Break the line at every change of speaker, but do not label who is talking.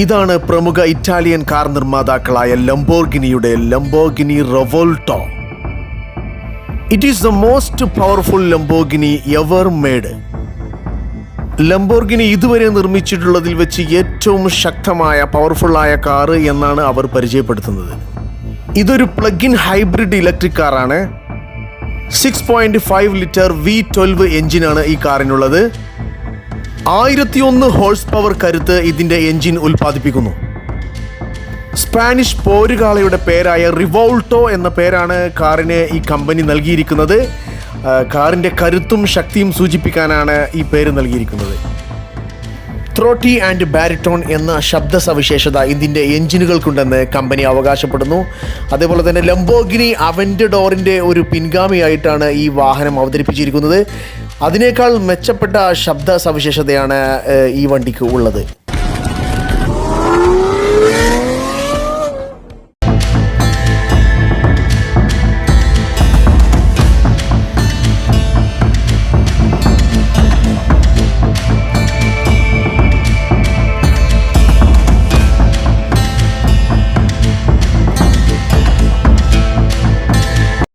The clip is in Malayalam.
ഇതാണ് പ്രമുഖ ഇറ്റാലിയൻ കാർ നിർമ്മാതാക്കളായ ലംബോർഗിനിയുടെ Lamborghini Revuelto. It is the most powerful Lamborghini ever made. Lamborghini ഇതുവരെ നിർമ്മിച്ചിട്ടുള്ളതിൽ വെച്ച് ഏറ്റവും ശക്തമായ പവർഫുള്ളായ കാറ് എന്നാണ് അവർ പരിചയപ്പെടുത്തുന്നത്. ഇതൊരു പ്ലഗ്-ഇൻ ഹൈബ്രിഡ് ഇലക്ട്രിക് കാറാണ്. 6.5 ലിറ്റർ V12 എഞ്ചിനാണ് ഈ കാറിനുള്ളത്. 1001 ഹോഴ്സ് പവർ കരുത്ത് ഇതിൻ്റെ എഞ്ചിൻ ഉൽപ്പാദിപ്പിക്കുന്നു. സ്പാനിഷ് പോരുകാളയുടെ പേരായ റിവോൾട്ടോ എന്ന പേരാണ് കാറിന് ഈ കമ്പനി നൽകിയിരിക്കുന്നത്. കാറിൻ്റെ കരുത്തും ശക്തിയും സൂചിപ്പിക്കാനാണ് ഈ പേര് നൽകിയിരിക്കുന്നത്. ത്രോട്ടി ആൻഡ് ബാരിറ്റോൺ എന്ന ശബ്ദ സവിശേഷത ഇതിൻ്റെ എഞ്ചിനുകൾക്കുണ്ടെന്ന് കമ്പനി അവകാശപ്പെടുന്നു. അതേപോലെ തന്നെ ലംബോർഗിനി അവൻ്റഡോറിൻ്റെ ഒരു പിൻഗാമിയായിട്ടാണ് ഈ വാഹനം അവതരിപ്പിച്ചിരിക്കുന്നത്. അതിനേക്കാൾ മെച്ചപ്പെട്ട ശബ്ദ സവിശേഷതയാണ് ഈ വണ്ടിക്ക് ഉള്ളത്.